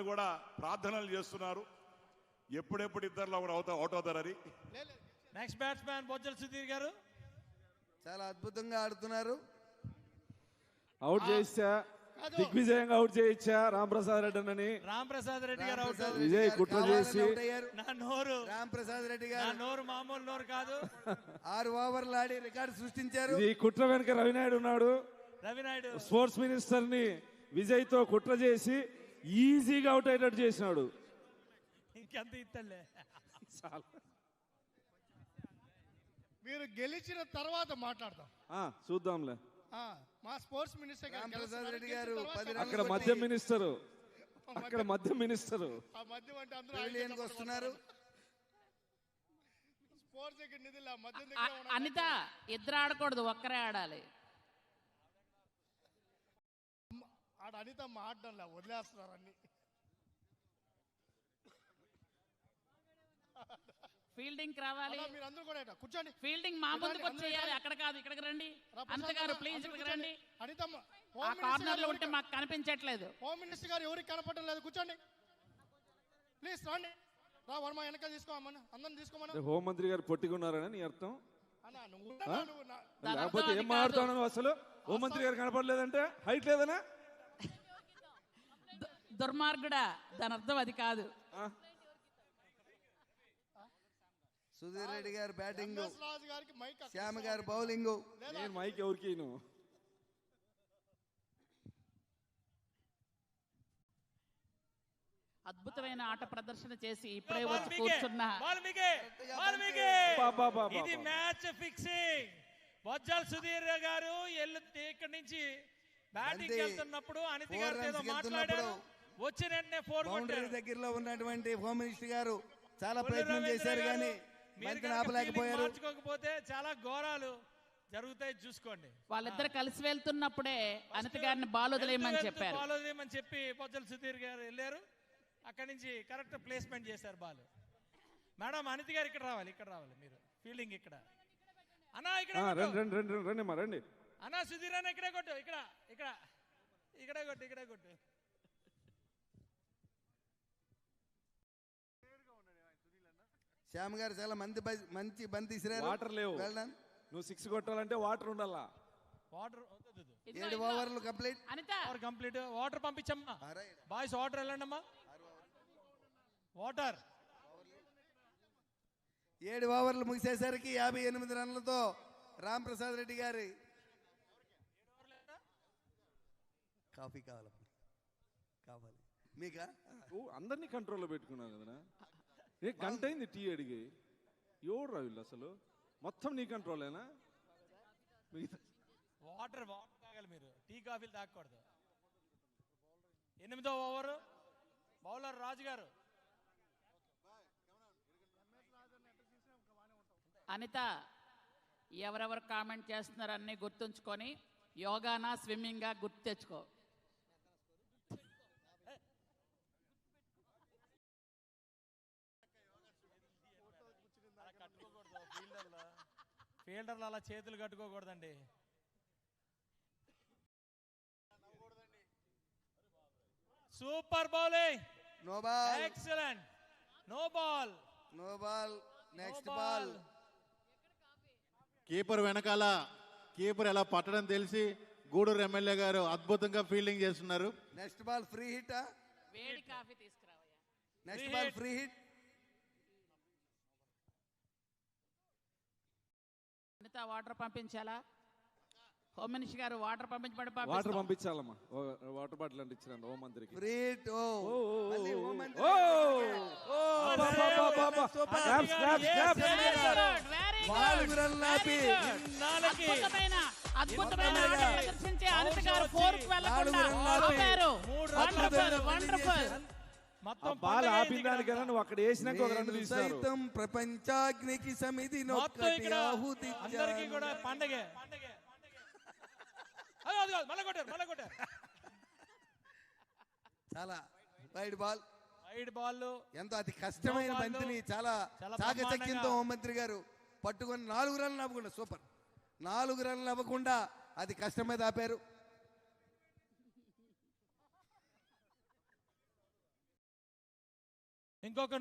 కూడా ప్రార్థనలు చేస్తున్నారు. ఎప్పుడెప్పుడు ఇద్దరులో కూడా అవుట్ అవుతారని. నెక్స్ట్ బ్యాట్స్మెన్ బొజ్జల సుధీర్ గారు చాలా అద్భుతంగా ఆడుతున్నారు. అవుట్ చేయించా, దిగ్విజయంగా అవుట్ చేయించా రాంప్రసాద్ రెడ్డి అని. రాంప్రసాద్ రెడ్డి గారు అవుట్. విజయ్ కుట్ర చేసి నా నోరు రాంప్రసాద్ రెడ్డి గారు నోరు మామూలు నోరు కాదు. 6 ఓవర్లు ఆడి రికార్డు సృష్టించారు. ఈ కుట్ర వెనుక రవినాయుడు ఉన్నాడు. రవినాయుడు స్పోర్ట్స్ మినిస్టర్ ని విజయ్ తో కుట్ర చేసి ఈజీగా అవుట్ అయ్యేటట్టు చేసినాడు. ఇంకెంత ఇత్తలే మీరు గెలిచిన తర్వాత మాట్లాడదాం. చూద్దాంలే. మా స్పోర్ట్స్ మినిస్టర్ రాంప్రసాద్ రెడ్డి గారు అక్కడ మద్యం మినిస్టర్, అక్కడ మద్యం మినిస్టర్ వస్తున్నారు. స్పోర్ట్స్ దగ్గర నిధులు మద్యం అనిత ఇద్దరు ఆడకూడదు, ఒక్కరే ఆడాలి. ఆడ అనిత ఆడడంలా వదిలేస్తున్నారు అన్ని. ఫీల్డింగ్ రావాలి. మీరు అందరూ కూడా కూర్చోండి. ఫీల్డింగ్ మా ముందుకు వచ్చేయాలి, అక్కడ కాదు, ఇక్కడికి రండి. అనిత గారు ప్లీజ్ ఇక్కడికి రండి. ఆ కార్నర్ లో ఉంటే మాకు కనిపించట్లేదు. హోమ్ మినిస్టర్ గారు ఎవరికి కనపడడం లేదు, కూర్చోండి ప్లీజ్. రండి రా వర్మ, వెనకాల తీసుకోమని అందరిని తీసుకోమని. హోంమంత్రి గారు పొట్టిగున్నారని నీ అర్థం? నువ్వు లేకపోతే ఏం మాట్లాడుతున్నావు అసలు? హోంమంత్రి గారు కనపడలేదంటే హైట్ లేదనా? దుర్మార్గుడా, దాని అర్థం అది కాదు. సుధీర్ రెడ్డి గారు బ్యాటింగ్, శ్యామ గారు బౌలింగ్. నేను మైక్ ఎవరికి నువ్వు? అద్భుతమైన ఆట ప్రదర్శన చేసి ఇప్పుడే వచ్చి కూర్చున్నా. ఇది మ్యాచ్ ఫిక్సింగ్. బొజ్జల సుధీర్ గారు ఇక్కడి నుంచి బ్యాటింగ్ వెళ్తున్నప్పుడు అనిత గారితో మాట్లాడారు. వచ్చిన వెంటనే 4 కొట్టారు. దగ్గరలో ఉన్నటువంటి హోమ్ మినిస్టర్ గారు చాలా ప్రయత్నం చేశారు కానీ ఆపలేకపోయారు. మార్చుకోకపోతే చాలా ఘోరాలు జరుగుతాయి, చూసుకోండి. వాళ్ళిద్దరు కలిసి వెళ్తున్నప్పుడే అనిత గారిని బాల్ వదిలేయమని చెప్పారు. బాల్ వదిలేయమని చెప్పి బొజ్జల సుధీర్ గారు వెళ్ళారు. అక్కడి నుంచి కరెక్ట్ ప్లేస్మెంట్ చేశారు బాల్. మేడం అనిత గారు ఇక్కడ రావాలి, ఇక్కడ రావాలి. మీరు ఫీల్డింగ్ ఇక్కడ అన్నా, ఇక్కడ రండి అన్నా. సుధీర్ అన్న ఇక్కడే కొట్టు, ఇక్కడ ఇక్కడ ఇక్కడే కొట్టు, ఇక్కడే కొట్టు. శ్యామ్ గారు చాలా మంచి బంతి ఇసిరారు. వాటర్ లేవు, నువ్వు 6 కొట్టాలంటే వాటర్ ఉండాలా. వాటర్ 7 ఓవర్లు కంప్లీట్. కంప్లీట్. వాటర్ పంపించమ్మా బాయ్స్, వాటర్ వెళ్ళండి అమ్మా. వాటర్ 7 ఓవర్లు ముగిసేసరికి 58 రన్లతో రాంప్రసాద్ రెడ్డి గారి కాఫీ కావాలి మీకా? అందరినీ కంట్రోల్లో పెట్టుకున్నావు కదనా? ఏ గంట అయింది టీ అడిగి. ఎవరు రా వీళ్ళు అసలు? మొత్తం నీ కంట్రోలేనా? వాటర్ తాగాలి మీరు, టీ కాఫీలు తాగకూడదు. 8వ ఓవర్ బౌలర్ రాజు గారు. అనిత, ఎవరెవరు కామెంట్ చేస్తున్నారు అన్నీ గుర్తుంచుకొని యోగానా స్విమ్మింగ్గా గుర్తు తెచ్చుకో. ఫీల్డర్లు అలా చేతులు కట్టుకోకూడదండి. Super bowling, no ball, excellent. No ball, no ball. Next ball. Keeper వెనకాల కీపర్ ఎలా పట్టడం తెలిసి గూడూరు ఎమ్మెల్యే గారు అద్భుతంగా ఫీల్డింగ్ చేస్తున్నారు. Next ball free hit. వేడి కాఫీ తీసుకురావయ్యా. Next ball free hit. Anitha water పంపించాలా? హోమ్ మినిస్టర్ గారు వాటర్ పంపించబడి వాటర్ పంపించాలమ్మా. వాటర్ బాటిల్ అంటే ఇచ్చిన హోమ్ మంత్రికి. Free hit. అద్భుతమైన ఆట ప్రదర్శించే అనిత గారు 4కు వెళ్ళకుండా ఆపారు. Wonderful, wonderful. బాల్ ఆపిన దానికన్నా నువ్వు అక్కడ వేసినాక ఒక 2 తీస్తారు. ప్రపంచాగ్నికి సమితి అందరికీ కూడా పండగే. చాలా వైడ్ బాల్. వైడ్ బాల్ ఎంతో అతి కష్టమైన బంతిని చాలా చాకచక్యంతో హోంమంత్రి గారు పట్టుకొని 4 రన్లు అవ్వకుండా, సూపర్ 4 రన్లు అవ్వకుండా అది కష్టం మీద ఆపారు. ఇంకొక